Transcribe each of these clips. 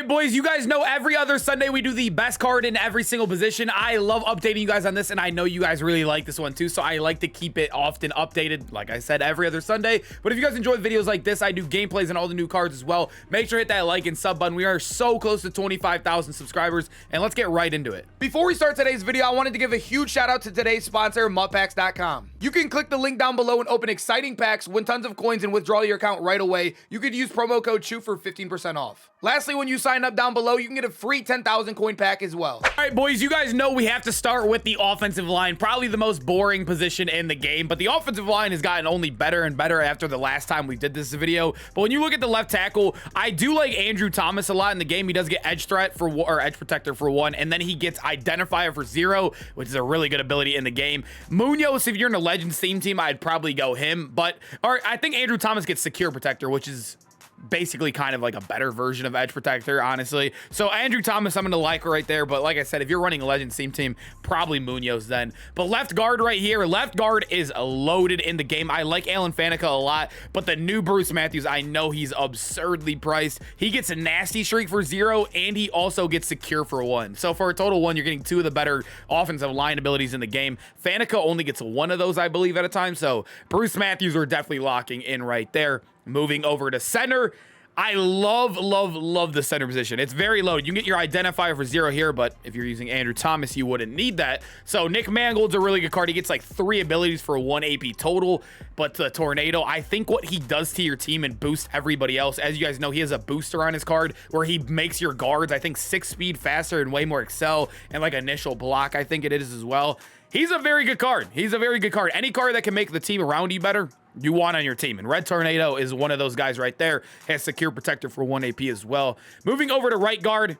right, boys, you guys know every other Sunday we do the best card in every single position. I love updating you guys on this, and I know you guys really like this one too, so I like to keep it often updated, like I said, every other Sunday. But if you guys enjoy videos like this, I do gameplays and all the new cards as well. Make sure to hit that like and sub button. We are so close to 25,000 subscribers, and let's get right into it. Before we start today's video, I wanted to give a huge shout out to today's sponsor, mutpacks.com. You can click the link down below and open exciting packs, win tons of coins, and withdraw your account right away. You could use promo code CHEW for 15% off. Lastly, when you sign up down below, you can get a free 10,000 coin pack as well. All right, boys, you guys know we have to start with the offensive line, probably the most boring position in the game, but the offensive line has gotten only better and better after the last time we did this video. But when you look at the left tackle, I do like Andrew Thomas a lot in the game. He does get edge threat for or edge protector for 1, and then he gets identifier for 0, which is a really good ability in the game. Munoz, if you're in a Legends team, I'd probably go him, but I think Andrew Thomas gets secure protector, which is basically kind of like a better version of edge protector, honestly. So Andrew Thomas, I'm gonna like right there, but like I said, if you're running a Legends team, probably Munoz then. But left guard right here, left guard is loaded in the game. I like Alan Faneca a lot, but the new Bruce Matthews, I know he's absurdly priced. He gets a nasty streak for 0, and he also gets secure for 1. So for a total 1, you're getting 2 of the better offensive line abilities in the game. Faneca only gets 1 of those, I believe, at a time. So Bruce Matthews are definitely locking in right there. Moving over to center, I love the center position. It's very low. You can get your identifier for 0 here, but if you're using Andrew Thomas, you wouldn't need that. So Nick Mangold's a really good card. He gets like 3 abilities for 1 AP total, but the Tornado, I think what he does to your team and boosts everybody else, as you guys know, he has a booster on his card where he makes your guards, I think, 6 speed faster and way more excel, and like initial block, I think it is as well. He's a very good card. He's a very good card. Any card that can make the team around you better, you want on your team. And Red Tornado is one of those guys right there. Has secure protector for 1 AP as well. Moving over to right guard.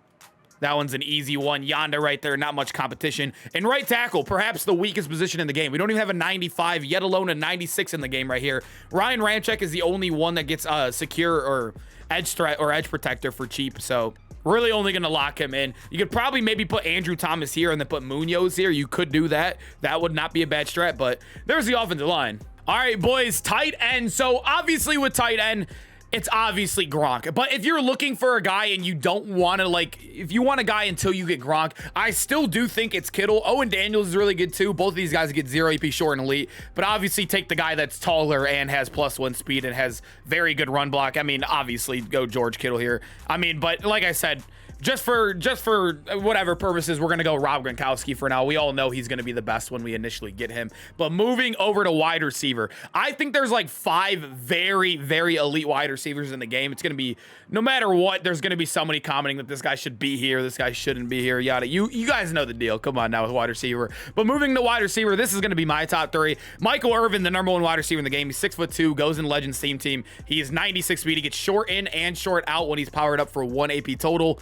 That one's an easy one. Yonda right there, not much competition. And right tackle, perhaps the weakest position in the game. We don't even have a 95, yet alone a 96 in the game right here. Ryan Ramczyk is the only one that gets secure or edge threat or edge protector for cheap. So really only going to lock him in. You could probably maybe put Andrew Thomas here and then put Munoz here. You could do that. That would not be a bad strat, but there's the offensive line. All right, boys, tight end. So obviously with tight end, it's obviously Gronk. But if you're looking for a guy and you don't want to, like, if you want a guy until you get Gronk, I still do think it's Kittle. Owen Daniels is really good too. Both of these guys get 0 AP short and elite. But obviously take the guy that's taller and has +1 speed and has very good run block. I mean, obviously go George Kittle here. I mean, but like I said, just for whatever purposes, we're going to go Rob Gronkowski for now. We all know he's going to be the best when we initially get him. But moving over to wide receiver, I think there's like 5 very, very elite wide receivers in the game. It's going to be, no matter what, there's going to be somebody commenting that this guy should be here, this guy shouldn't be here, yada. You guys know the deal. Come on now with wide receiver. But moving to wide receiver, this is going to be my top 3. Michael Irvin, the #1 wide receiver in the game. He's 6'2", goes in Legends team. He is 96 speed. He gets short in and short out when he's powered up for 1 AP total.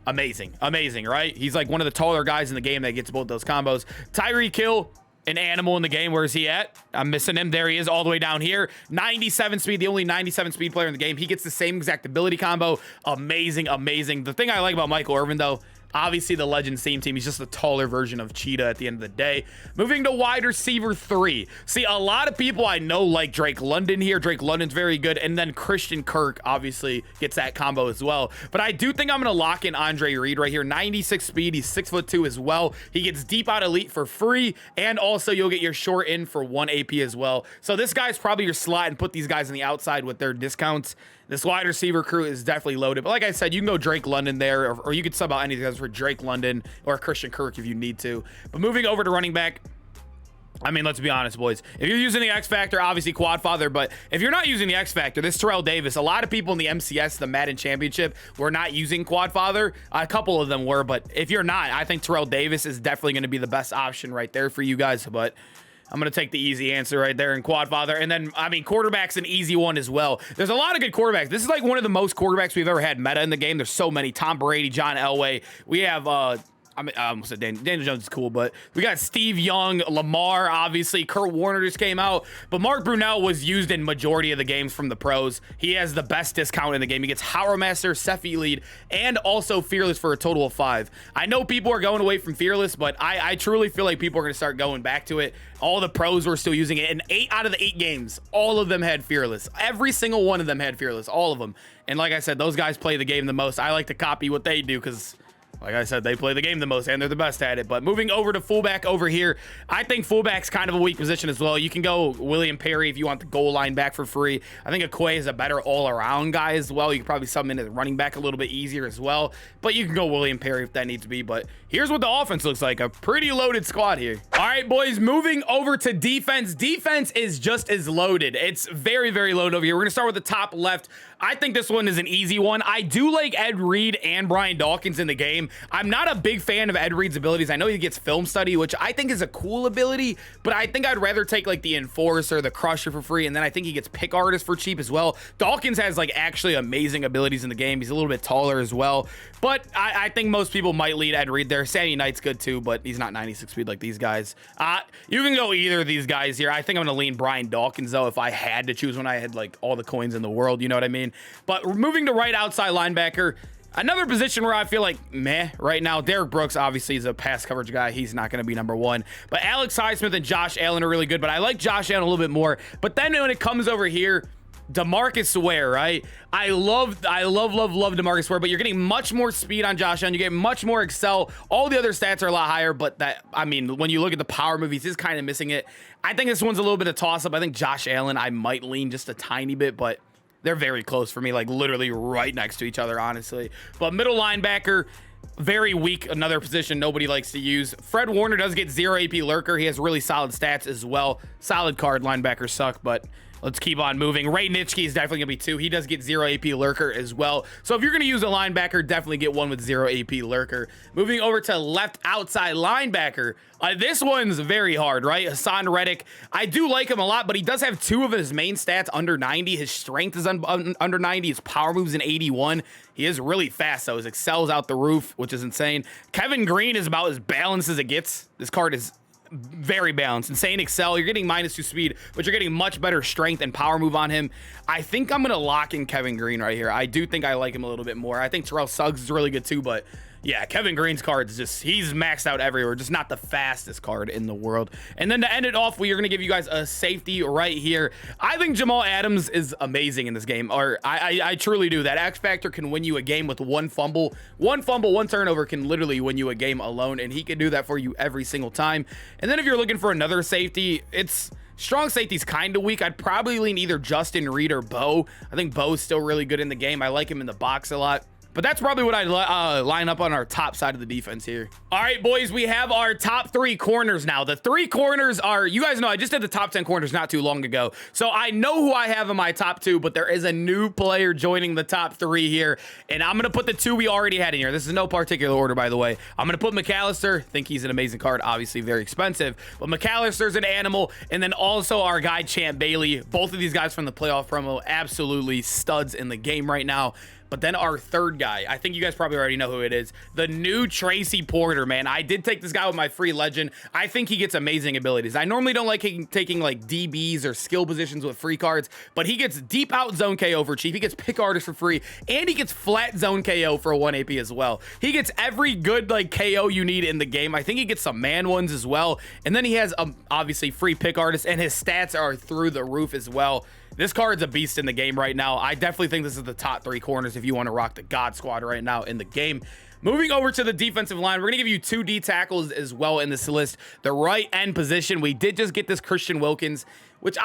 Amazing, right? He's like one of the taller guys in the game that gets both those combos. Tyreek Hill, an animal in the game. Where is he at? I'm missing him. There he is, all the way down here. 97 speed, the only 97 speed player in the game. He gets the same exact ability combo. Amazing. The thing I like about Michael Irvin, though, obviously the Legends team, he's just a taller version of Cheetah at the end of the day. Moving to wide receiver 3. See, a lot of people I know like Drake London here. Drake London's very good. And then Christian Kirk obviously gets that combo as well. But I do think I'm going to lock in Andre Reed right here. 96 speed. He's 6'2" as well. He gets deep out elite for free. And also you'll get your short in for 1 AP as well. So this guy's probably your slot, and put these guys on the outside with their discounts. This wide receiver crew is definitely loaded. But like I said, you can go Drake London there, or you could sub out any of these guys for Drake London or Christian Kirk if you need to. But moving over to running back, I mean, let's be honest, boys. If you're using the X Factor, obviously Quad Father. But if you're not using the X Factor, this Terrell Davis, a lot of people in the MCS, the Madden Championship, were not using Quad Father. A couple of them were. But if you're not, I think Terrell Davis is definitely going to be the best option right there for you guys. But I'm going to take the easy answer right there in Quad Father. And then, I mean, quarterback's an easy one as well. There's a lot of good quarterbacks. This is like one of the most quarterbacks we've ever had meta in the game. There's so many. Tom Brady, John Elway. We have I almost said Daniel Jones is cool, but we got Steve Young, Lamar, obviously. Kurt Warner just came out, but Mark Brunell was used in majority of the games from the pros. He has the best discount in the game. He gets Howard Master, Ceph Lead, and also Fearless for a total of 5. I know people are going away from Fearless, but I truly feel like people are going to start going back to it. All the pros were still using it, and 8 out of the 8 games, all of them had Fearless. Every single one of them had Fearless, all of them. And like I said, those guys play the game the most. I like to copy what they do because, like I said, they play the game the most and they're the best at it. But moving over to fullback over here, I think fullback's kind of a weak position as well. You can go William Perry if you want the goal line back for free. I think Okoye is a better all-around guy as well. You can probably sub him into the running back a little bit easier as well. But you can go William Perry if that needs to be. But here's what the offense looks like. A pretty loaded squad here. All right, boys, moving over to defense. Defense is just as loaded. It's very, very loaded over here. We're going to start with the top left. I think this one is an easy one. I do like Ed Reed and Brian Dawkins in the game. I'm not a big fan of Ed Reed's abilities. I know he gets film study, which I think is a cool ability, but I think I'd rather take like the Enforcer, the Crusher for free, and then I think he gets Pick Artist for cheap as well. Dawkins has like actually amazing abilities in the game. He's a little bit taller as well, but I think most people might lead Ed Reed there. Sandy Knight's good too, but he's not 96 speed like these guys. You can go either of these guys here. I think I'm going to lean Brian Dawkins though if I had to choose when I had like all the coins in the world, you know what I mean? But moving to right outside linebacker, another position where I feel like meh right now. Derek Brooks obviously is a pass coverage guy. He's not going to be number 1. But Alex Highsmith and Josh Allen are really good, but I like Josh Allen a little bit more. But then when it comes over here, DeMarcus Ware, right? I love DeMarcus Ware, but you're getting much more speed on Josh Allen. You get much more excel. All the other stats are a lot higher, but that, I mean, when you look at the power movies, he's kind of missing it. I think this one's a little bit of toss-up. I think Josh Allen, I might lean just a tiny bit, but they're very close for me, like literally right next to each other, honestly. But middle linebacker, very weak, another position nobody likes to use. Fred Warner does get 0 AP lurker. He has really solid stats as well. Solid card. Linebackers suck, but let's keep on moving. Ray Nitschke is definitely going to be 2. He does get 0 AP lurker as well. So if you're going to use a linebacker, definitely get one with 0 AP lurker. Moving over to left outside linebacker. This one's very hard, right? Hassan Reddick. I do like him a lot, but he does have 2 of his main stats under 90. His strength is under 90. His power moves in 81. He is really fast, though. His excels out the roof, which is insane. Kevin Green is about as balanced as it gets. This card is very balanced. Insane excel. You're getting -2 speed, but you're getting much better strength and power move on him. I think I'm going to lock in Kevin Green right here. I do think I like him a little bit more. I think Terrell Suggs is really good too, but yeah, Kevin Green's card is just, he's maxed out everywhere. Just not the fastest card in the world. And then to end it off, we are going to give you guys a safety right here. I think Jamal Adams is amazing in this game, or I truly do. That X Factor can win you a game with one fumble. One turnover can literally win you a game alone, and he can do that for you every single time. And then if you're looking for another safety, it's strong safety's kind of weak. I'd probably lean either Justin Reed or Bo. I think Bo's still really good in the game. I like him in the box a lot. But that's probably what I'd line up on our top side of the defense here. All right, boys, we have our top 3 corners now. The 3 corners are, you guys know, I just did the top 10 corners not too long ago. So I know who I have in my top 2, but there is a new player joining the top 3 here. And I'm going to put the 2 we already had in here. This is no particular order, by the way. I'm going to put McAllister. Think he's an amazing card. Obviously very expensive. But McAllister's an animal. And then also our guy, Champ Bailey. Both of these guys from the playoff promo, absolutely studs in the game right now. But then our third guy, I think you guys probably already know who it is. The new Tracy Porter, man. I did take this guy with my free legend. I think he gets amazing abilities. I normally don't like taking like DBs or skill positions with free cards, but he gets deep out zone KO for cheap. He gets pick artist for free, and he gets flat zone KO for a 1 AP as well. He gets every good like KO you need in the game. I think he gets some man ones as well. And then he has obviously free pick artist, and his stats are through the roof as well. This card's a beast in the game right now. I definitely think this is the top 3 corners if you want to rock the God Squad right now in the game. Moving over to the defensive line, we're going to give you 2 D tackles as well in this list. The right end position, we did just get this Christian Wilkins, which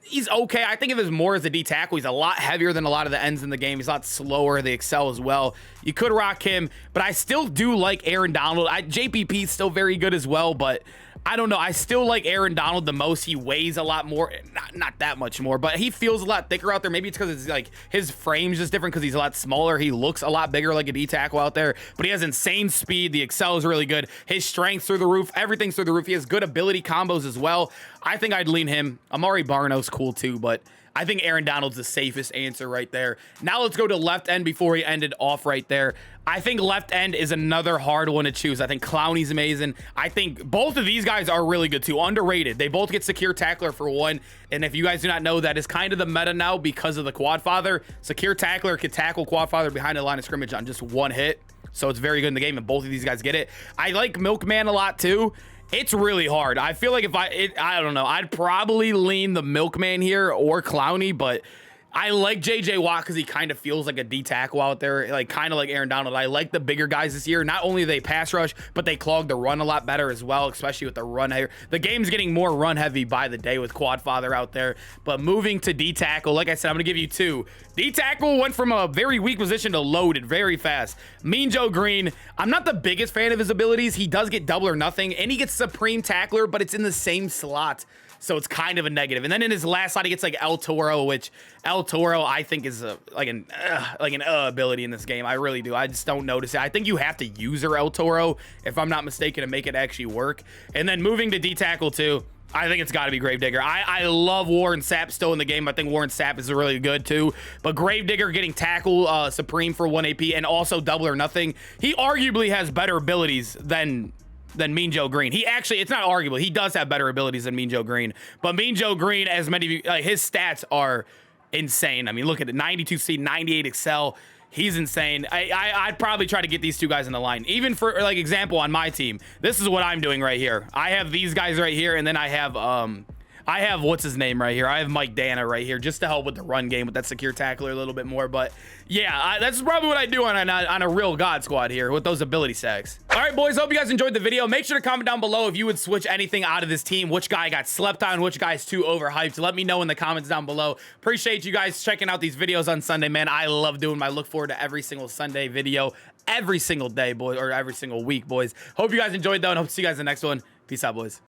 he's okay. I think of him more as a D tackle. He's a lot heavier than a lot of the ends in the game. He's a lot slower. They excel as well. You could rock him, but I still do like Aaron Donald. JPP is still very good as well, but I don't know. I still like Aaron Donald the most. He weighs a lot more, not that much more, but he feels a lot thicker out there. Maybe it's because it's like his frame's just different because he's a lot smaller. He looks a lot bigger like a D tackle out there, but he has insane speed. The excel is really good. His strength's through the roof. Everything's through the roof. He has good ability combos as well. I think I'd lean him. Amari Barno's cool too, but I think Aaron Donald's the safest answer right there. Now let's go to left end before he ended off right there. I think left end is another hard one to choose. I think Clowney's amazing. I think both of these guys are really good too. Underrated. They both get secure tackler for one. And if you guys do not know, that is kind of the meta now because of the quad father. Secure tackler can tackle quad father behind the line of scrimmage on just one hit. So it's very good in the game, and both of these guys get it. I like Milkman a lot too. It's really hard. I feel like if I don't know, I'd probably lean the Milkman here or Clowney, but I like JJ Watt because he kind of feels like a D tackle out there, like kind of like Aaron Donald. I like the bigger guys this year. Not only do they pass rush, but they clog the run a lot better as well, especially with the run here. The game's getting more run heavy by the day with Quad Father out there. But moving to D tackle, like I said, I'm gonna give you two. D tackle went from a very weak position to loaded very fast. Mean Joe Green, I'm not the biggest fan of his abilities. He does get double or nothing, and he gets supreme tackler, but it's in the same slot. So it's kind of a negative. And then in his last slot, he gets like El Toro, which El Toro I think is like an ability in this game. I really do. I just don't notice it. I think you have to use her El Toro, if I'm not mistaken, to make it actually work. And then moving to D tackle too, I think it's got to be Gravedigger. I love Warren Sapp still in the game. I think Warren Sapp is really good too. But Gravedigger getting tackle supreme for 1 AP and also double or nothing. He arguably has better abilities than Mean Joe Green. He actually, it's not arguable. He does have better abilities than Mean Joe Green. But Mean Joe Green, as many of you, his stats are insane. I mean, look at it, 92 C, 98 Excel. He's insane. I'd probably try to get these two guys in the line. Even for, like, example, on my team, this is what I'm doing right here. I have these guys right here, and then I have what's his name right here. I have Mike Dana right here just to help with the run game with that secure tackler a little bit more. But yeah, that's probably what I do on a real God squad here with those ability stacks. All right, boys, hope you guys enjoyed the video. Make sure to comment down below if you would switch anything out of this team, which guy got slept on, which guy's too overhyped. Let me know in the comments down below. Appreciate you guys checking out these videos on Sunday, man. I love doing them. I look forward to every single Sunday video every single day, boys, or every single week, boys. Hope you guys enjoyed though, and hope to see you guys in the next one. Peace out, boys.